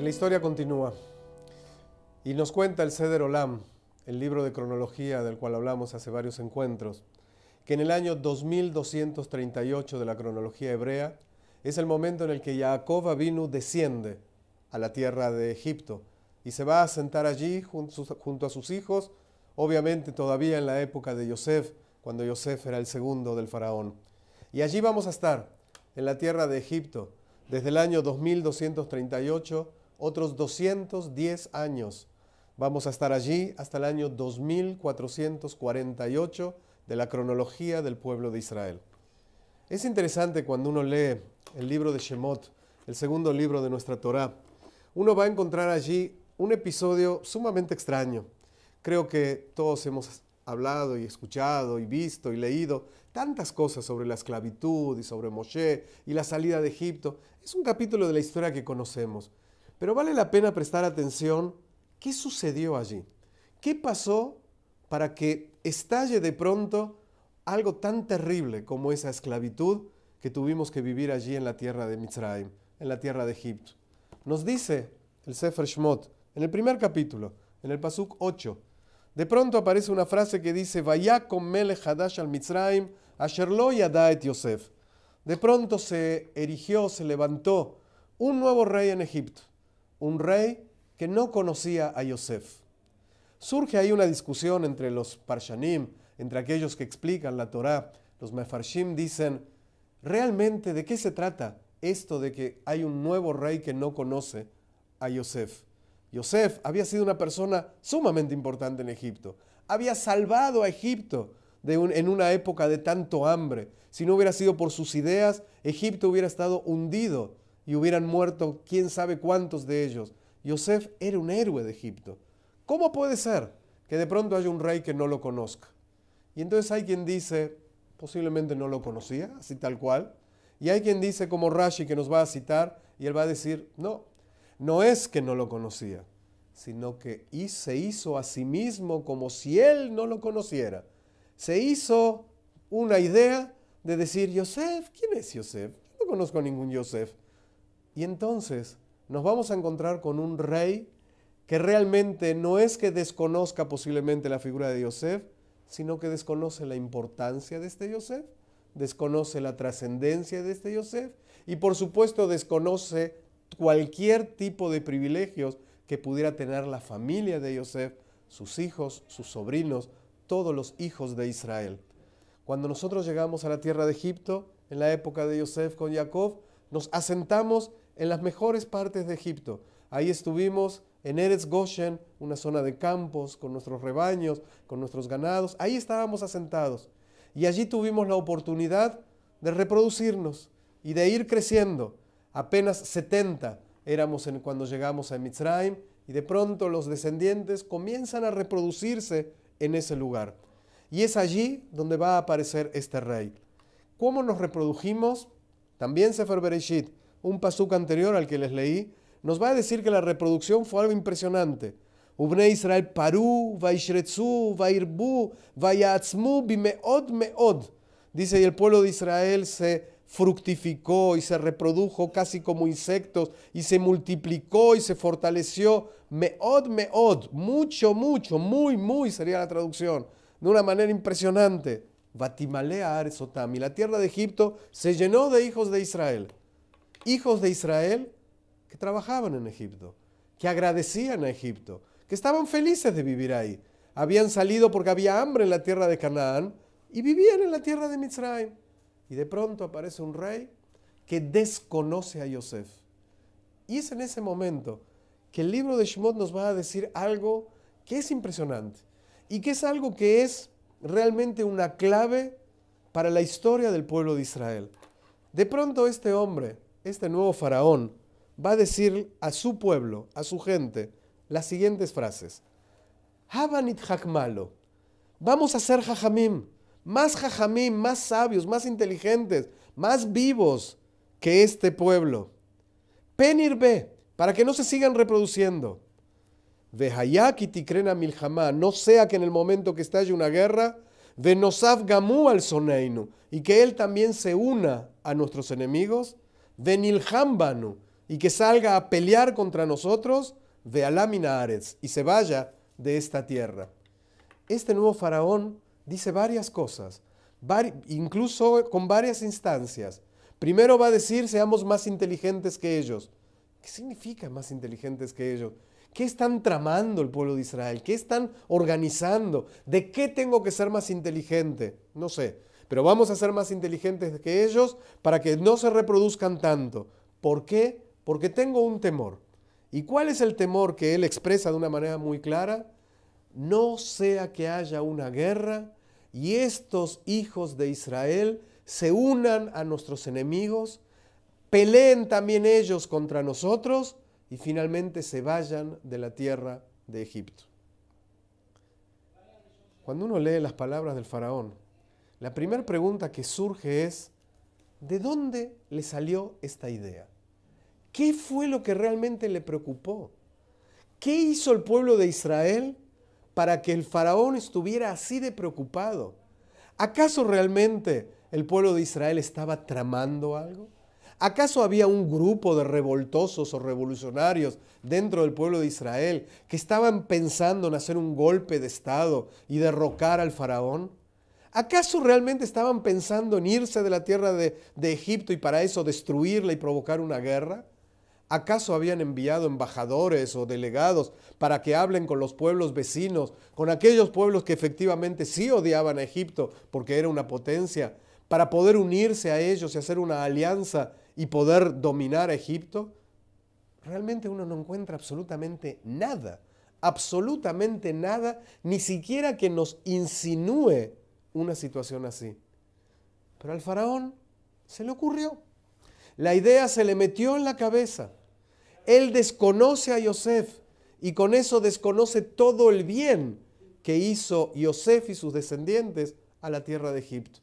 La historia continúa y nos cuenta el Seder Olam, el libro de cronología del cual hablamos hace varios encuentros, que en el año 2238 de la cronología hebrea es el momento en el que Jacob Avinu desciende a la tierra de Egipto y se va a sentar allí junto a sus hijos, obviamente todavía en la época de Yosef, cuando Yosef era el segundo del faraón. Y allí vamos a estar, en la tierra de Egipto, desde el año 2238, otros 210 años. Vamos a estar allí hasta el año 2448 de la cronología del pueblo de Israel. Es interesante cuando uno lee el libro de Shemot, el segundo libro de nuestra Torá, uno va a encontrar allí un episodio sumamente extraño. Creo que todos hemos hablado y escuchado y visto y leído tantas cosas sobre la esclavitud y sobre Moshe y la salida de Egipto. Es un capítulo de la historia que conocemos, pero vale la pena prestar atención. ¿Qué sucedió allí? ¿Qué pasó para que estalle de pronto algo tan terrible como esa esclavitud que tuvimos que vivir allí en la tierra de Mitzrayim, en la tierra de Egipto? Nos dice el Sefer Shemot, en el primer capítulo, en el Pasuk 8, de pronto aparece una frase que dice: Vayakom melech hadash al Mitzrayim, asher lo yada et Yosef. De pronto se erigió, se levantó un nuevo rey en Egipto, un rey que no conocía a Yosef. Surge ahí una discusión entre los Parshanim, entre aquellos que explican la Torá. Los Mefarshim dicen: ¿realmente de qué se trata esto de que hay un nuevo rey que no conoce a Yosef? Yosef había sido una persona sumamente importante en Egipto. Había salvado a Egipto en una época de tanto hambre. Si no hubiera sido por sus ideas, Egipto hubiera estado hundido y hubieran muerto quién sabe cuántos de ellos. Yosef era un héroe de Egipto. ¿Cómo puede ser que de pronto haya un rey que no lo conozca? Y entonces hay quien dice, posiblemente no lo conocía, así tal cual. Y hay quien dice, como Rashi, que nos va a citar, y él va a decir, no es que no lo conocía, sino que se hizo a sí mismo como si él no lo conociera. Se hizo una idea de decir: Yosef, ¿quién es Yosef? Yo no conozco a ningún Yosef. Y entonces nos vamos a encontrar con un rey que realmente no es que desconozca posiblemente la figura de Yosef, sino que desconoce la importancia de este Yosef, desconoce la trascendencia de este Yosef y por supuesto desconoce cualquier tipo de privilegios que pudiera tener la familia de Yosef, sus hijos, sus sobrinos, todos los hijos de Israel. Cuando nosotros llegamos a la tierra de Egipto, en la época de Yosef con Jacob, nos asentamos en las mejores partes de Egipto. Ahí estuvimos en Eretz Goshen, una zona de campos, con nuestros rebaños, con nuestros ganados. Ahí estábamos asentados. Y allí tuvimos la oportunidad de reproducirnos y de ir creciendo. Apenas 70 éramos cuando llegamos a Mitzrayim y de pronto los descendientes comienzan a reproducirse en ese lugar. Y es allí donde va a aparecer este rey. ¿Cómo nos reprodujimos? También Sefer Bereshit, un pasuk anterior al que les leí, nos va a decir que la reproducción fue algo impresionante. Ubnei Israel paru, vaishretzu, vairbu, vayatzmu, bimeod meod. Dice, y el pueblo de Israel se fructificó y se reprodujo casi como insectos y se multiplicó y se fortaleció. Meod, meod, mucho, mucho, muy, muy sería la traducción, de una manera impresionante. Vatimalea arezotam, y la tierra de Egipto se llenó de hijos de Israel. Hijos de Israel que trabajaban en Egipto, que agradecían a Egipto, que estaban felices de vivir ahí. Habían salido porque había hambre en la tierra de Canaán y vivían en la tierra de Mitzrayim. Y de pronto aparece un rey que desconoce a Yosef. Y es en ese momento que el libro de Shemot nos va a decir algo que es impresionante y que es algo que es realmente una clave para la historia del pueblo de Israel. De pronto este hombre, este nuevo faraón, va a decir a su pueblo, a su gente, las siguientes frases. Habanit hakmalo. Vamos a ser jajamim, más sabios, más inteligentes, más vivos que este pueblo. Penirbe, para que no se sigan reproduciendo. Vehayaki tikrena milhamá, no sea que en el momento que estalle una guerra, venosaf gamu al soneinu, y que él también se una a nuestros enemigos. Venilhambanu, y que salga a pelear contra nosotros, ve'alá min haaretz, y se vaya de esta tierra. Este nuevo faraón dice varias cosas, incluso con varias instancias. Primero va a decir, seamos más inteligentes que ellos. ¿Qué significa más inteligentes que ellos? ¿Qué están tramando el pueblo de Israel? ¿Qué están organizando? ¿De qué tengo que ser más inteligente? No sé, pero vamos a ser más inteligentes que ellos para que no se reproduzcan tanto. ¿Por qué? Porque tengo un temor. ¿Y cuál es el temor que él expresa de una manera muy clara? No sea que haya una guerra y estos hijos de Israel se unan a nuestros enemigos, peleen también ellos contra nosotros y finalmente se vayan de la tierra de Egipto. Cuando uno lee las palabras del faraón, la primera pregunta que surge es, ¿de dónde le salió esta idea? ¿Qué fue lo que realmente le preocupó? ¿Qué hizo el pueblo de Israel para que el faraón estuviera así de preocupado? ¿Acaso realmente el pueblo de Israel estaba tramando algo? ¿Acaso había un grupo de revoltosos o revolucionarios dentro del pueblo de Israel que estaban pensando en hacer un golpe de estado y derrocar al faraón? ¿Acaso realmente estaban pensando en irse de la tierra de Egipto y para eso destruirla y provocar una guerra? ¿Acaso habían enviado embajadores o delegados para que hablen con los pueblos vecinos, con aquellos pueblos que efectivamente sí odiaban a Egipto porque era una potencia, para poder unirse a ellos y hacer una alianza y poder dominar a Egipto? Realmente uno no encuentra absolutamente nada, ni siquiera que nos insinúe una situación así. Pero al faraón se le ocurrió. La idea se le metió en la cabeza. Él desconoce a Yosef y con eso desconoce todo el bien que hizo Yosef y sus descendientes a la tierra de Egipto.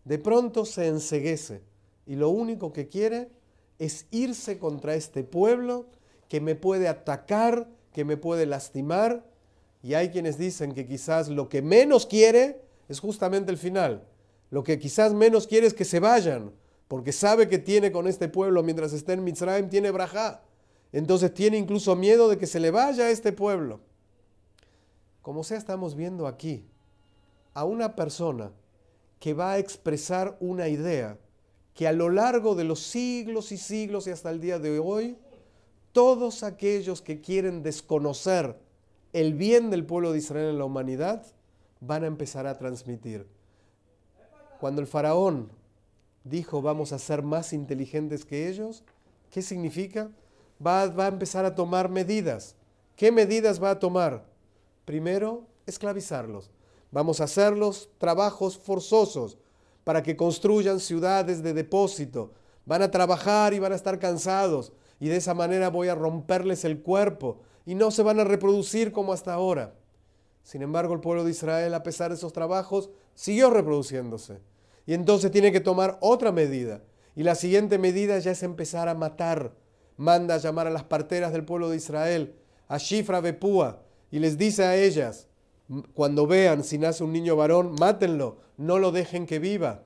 De pronto se enceguece y lo único que quiere es irse contra este pueblo que me puede atacar, que me puede lastimar. Y hay quienes dicen que quizás lo que menos quiere es justamente el final. Lo que quizás menos quiere es que se vayan, porque sabe que tiene con este pueblo, mientras esté en Mitzrayim, tiene brajá. Entonces tiene incluso miedo de que se le vaya a este pueblo. Como sea, estamos viendo aquí a una persona que va a expresar una idea que a lo largo de los siglos y siglos y hasta el día de hoy, todos aquellos que quieren desconocer el bien del pueblo de Israel en la humanidad van a empezar a transmitir. Cuando el faraón dijo vamos a ser más inteligentes que ellos, ¿qué significa? Va a empezar a tomar medidas. ¿Qué medidas va a tomar? Primero, esclavizarlos. Vamos a hacerlos trabajos forzosos para que construyan ciudades de depósito. Van a trabajar y van a estar cansados y de esa manera voy a romperles el cuerpo y no se van a reproducir como hasta ahora. Sin embargo, el pueblo de Israel, a pesar de esos trabajos, siguió reproduciéndose. Y entonces tiene que tomar otra medida. Y la siguiente medida ya es empezar a matar. Manda a llamar a las parteras del pueblo de Israel, a Shifra Bepúa, y les dice a ellas, cuando vean si nace un niño varón, mátenlo, no lo dejen que viva.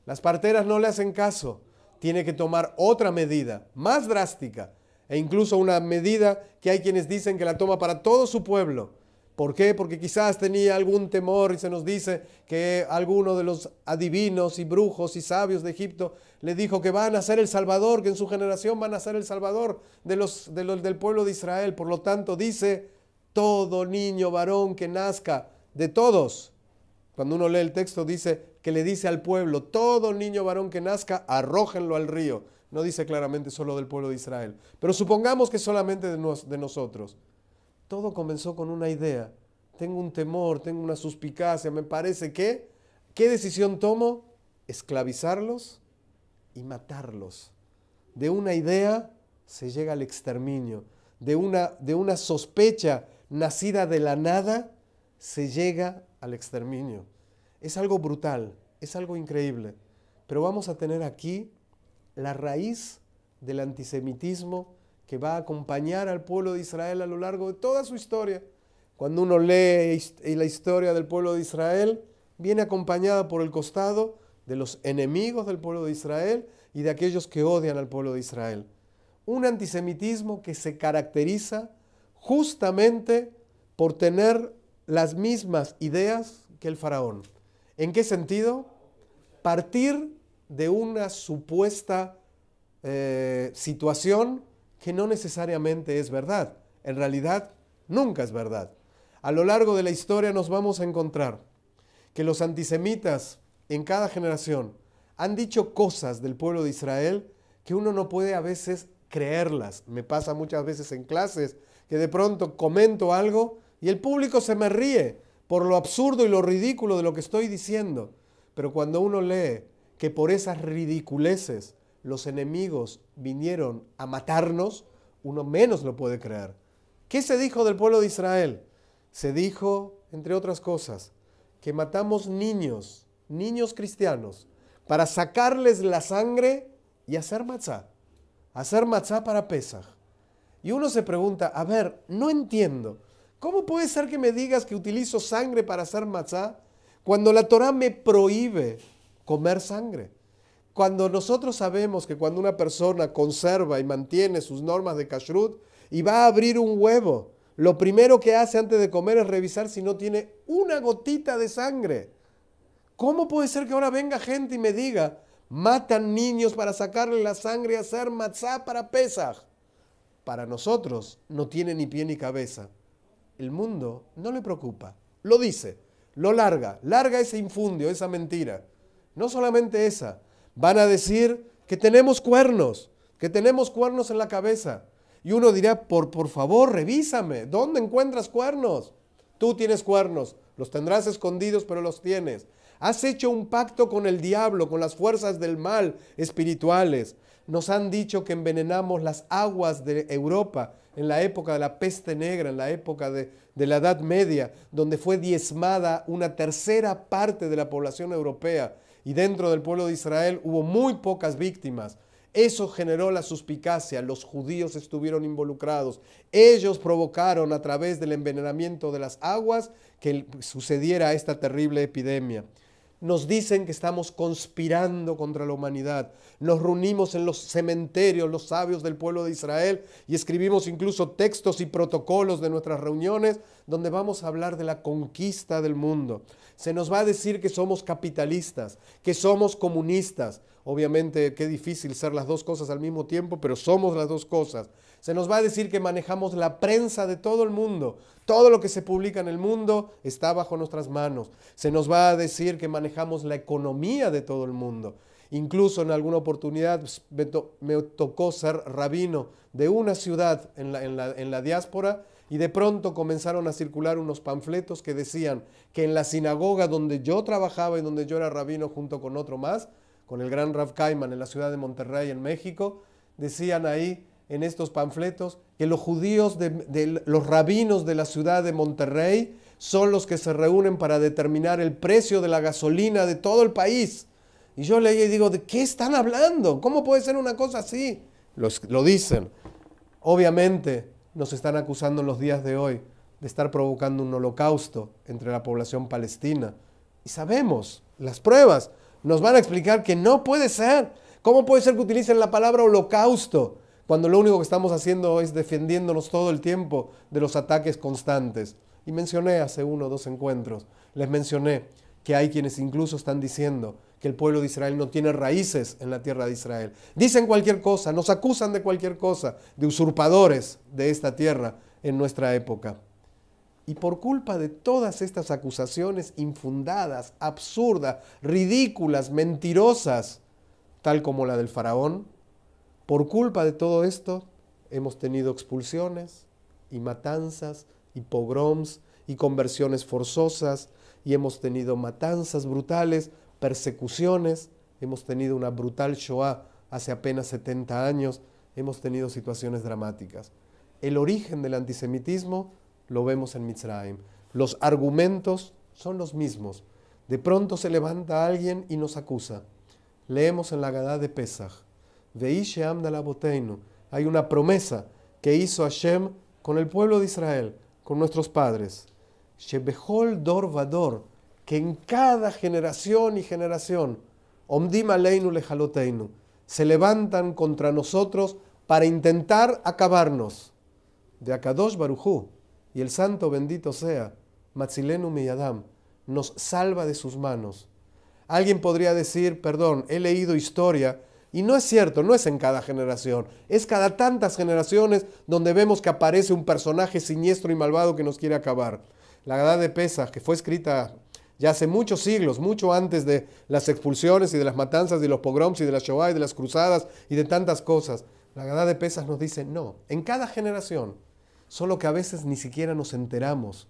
Las parteras no le hacen caso. Tiene que tomar otra medida, más drástica, e incluso una medida que hay quienes dicen que la toma para todo su pueblo. ¿Por qué? Porque quizás tenía algún temor y se nos dice que alguno de los adivinos y brujos y sabios de Egipto le dijo que van a ser el Salvador, que en su generación van a ser el Salvador del pueblo de Israel. Por lo tanto dice, todo niño varón que nazca, de todos. Cuando uno lee el texto dice que le dice al pueblo, todo niño varón que nazca, arrójenlo al río. No dice claramente solo del pueblo de Israel, pero supongamos que solamente de nosotros. Todo comenzó con una idea. Tengo un temor, tengo una suspicacia, me parece que, ¿qué decisión tomo? Esclavizarlos y matarlos. De una idea se llega al exterminio. De una sospecha nacida de la nada se llega al exterminio. Es algo brutal, es algo increíble. Pero vamos a tener aquí la raíz del antisemitismo que va a acompañar al pueblo de Israel a lo largo de toda su historia. Cuando uno lee la historia del pueblo de Israel, viene acompañada por el costado de los enemigos del pueblo de Israel y de aquellos que odian al pueblo de Israel. un antisemitismo que se caracteriza justamente por tener las mismas ideas que el faraón. ¿En qué sentido? Partir de una supuesta situación que no necesariamente es verdad. En realidad, nunca es verdad. A lo largo de la historia nos vamos a encontrar que los antisemitas en cada generación han dicho cosas del pueblo de Israel que uno no puede a veces creerlas. Me pasa muchas veces en clases que de pronto comento algo y el público se me ríe por lo absurdo y lo ridículo de lo que estoy diciendo. Pero cuando uno lee que por esas ridiculeces los enemigos vinieron a matarnos, uno menos lo puede creer. ¿Qué se dijo del pueblo de Israel? Se dijo, entre otras cosas, que matamos niños cristianos, para sacarles la sangre y hacer matzá para Pesaj. Y uno se pregunta, a ver, no entiendo, ¿cómo puede ser que me digas que utilizo sangre para hacer matzá cuando la Torá me prohíbe comer sangre? Cuando nosotros sabemos que cuando una persona conserva y mantiene sus normas de kashrut y va a abrir un huevo, lo primero que hace antes de comer es revisar si no tiene una gotita de sangre. ¿Cómo puede ser que ahora venga gente y me diga, matan niños para sacarle la sangre y hacer matzá para Pesaj? Para nosotros no tiene ni pie ni cabeza. El mundo no le preocupa. Lo dice, lo larga ese infundio, esa mentira. No solamente esa. Van a decir que tenemos cuernos en la cabeza. Y uno dirá, por favor, revísame, ¿dónde encuentras cuernos? Tú tienes cuernos, los tendrás escondidos, pero los tienes. Has hecho un pacto con el diablo, con las fuerzas del mal espirituales. Nos han dicho que envenenamos las aguas de Europa en la época de la peste negra, en la época de la Edad Media, donde fue diezmada una tercera parte de la población europea. Y dentro del pueblo de Israel hubo muy pocas víctimas. Eso generó la suspicacia, los judíos estuvieron involucrados. Ellos provocaron a través del envenenamiento de las aguas que sucediera esta terrible epidemia. Nos dicen que estamos conspirando contra la humanidad. Nos reunimos en los cementerios, los sabios del pueblo de Israel, y escribimos incluso textos y protocolos de nuestras reuniones donde vamos a hablar de la conquista del mundo. Se nos va a decir que somos capitalistas, que somos comunistas. Obviamente, qué difícil ser las dos cosas al mismo tiempo, pero somos las dos cosas. Se nos va a decir que manejamos la prensa de todo el mundo. Todo lo que se publica en el mundo está bajo nuestras manos. Se nos va a decir que manejamos la economía de todo el mundo. Incluso en alguna oportunidad me tocó ser rabino de una ciudad en la diáspora, y de pronto comenzaron a circular unos panfletos que decían que en la sinagoga donde yo trabajaba y donde yo era rabino junto con otro más, con el gran Rav Kaiman en la ciudad de Monterrey, en México, decían ahí en estos panfletos que los judíos, los rabinos de la ciudad de Monterrey son los que se reúnen para determinar el precio de la gasolina de todo el país. Y yo leía y digo, ¿de qué están hablando? ¿Cómo puede ser una cosa así? Lo dicen. Obviamente nos están acusando en los días de hoy de estar provocando un holocausto entre la población palestina. Y sabemos, las pruebas nos van a explicar que no puede ser. ¿Cómo puede ser que utilicen la palabra holocausto cuando lo único que estamos haciendo es defendiéndonos todo el tiempo de los ataques constantes? Y mencioné hace 1 o 2 encuentros, les mencioné que hay quienes incluso están diciendo que el pueblo de Israel no tiene raíces en la tierra de Israel. Dicen cualquier cosa, nos acusan de cualquier cosa, de usurpadores de esta tierra en nuestra época. Y por culpa de todas estas acusaciones infundadas, absurdas, ridículas, mentirosas, tal como la del faraón, por culpa de todo esto hemos tenido expulsiones y matanzas y pogroms y conversiones forzosas, y hemos tenido matanzas brutales, persecuciones, hemos tenido una brutal Shoah hace apenas 70 años, hemos tenido situaciones dramáticas. El origen del antisemitismo lo vemos en Mitzrayim. Los argumentos son los mismos. De pronto se levanta alguien y nos acusa. Leemos en la Agadá de Pesaj, Veí she'am dalaboteinu. Hay una promesa que hizo Hashem con el pueblo de Israel, con nuestros padres. Shebehol dor vador, que en cada generación y generación, omdim aleinu lejaloteinu, se levantan contra nosotros para intentar acabarnos. De Akadosh Baruj Hu, y el santo bendito sea, Matzilenu Miyadam, nos salva de sus manos. Alguien podría decir, perdón, he leído historia, y no es cierto, no es en cada generación, es cada tantas generaciones donde vemos que aparece un personaje siniestro y malvado que nos quiere acabar. La Haggadah de Pesach, que fue escrita ya hace muchos siglos, mucho antes de las expulsiones y de las matanzas, de los pogroms y de las Shoah y de las cruzadas y de tantas cosas. La Haggadah de Pesach nos dice, no, en cada generación, solo que a veces ni siquiera nos enteramos.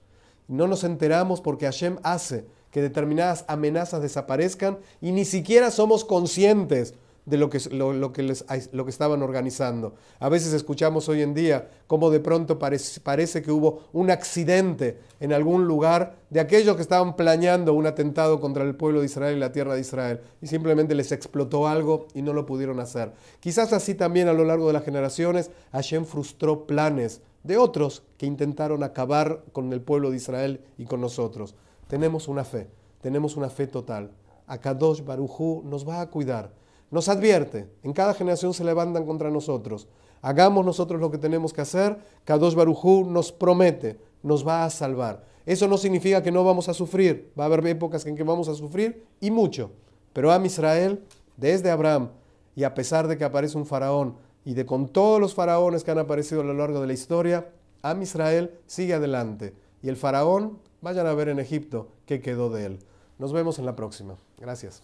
No nos enteramos porque Hashem hace que determinadas amenazas desaparezcan y ni siquiera somos conscientes de lo que estaban organizando. A veces escuchamos hoy en día cómo de pronto parece que hubo un accidente en algún lugar de aquellos que estaban planeando un atentado contra el pueblo de Israel y la tierra de Israel, y simplemente les explotó algo y no lo pudieron hacer. Quizás así también a lo largo de las generaciones Hashem frustró planes de otros que intentaron acabar con el pueblo de Israel y con nosotros. Tenemos una fe total. Akadosh Baruj Hu nos va a cuidar. Nos advierte, en cada generación se levantan contra nosotros. Hagamos nosotros lo que tenemos que hacer. Kadosh Baruj Hu nos promete, nos va a salvar. Eso no significa que no vamos a sufrir. Va a haber épocas en que vamos a sufrir y mucho. Pero Am Israel, desde Abraham, y a pesar de que aparece un faraón, y de con todos los faraones que han aparecido a lo largo de la historia, Am Israel sigue adelante. Y el faraón, vayan a ver en Egipto qué quedó de él. Nos vemos en la próxima. Gracias.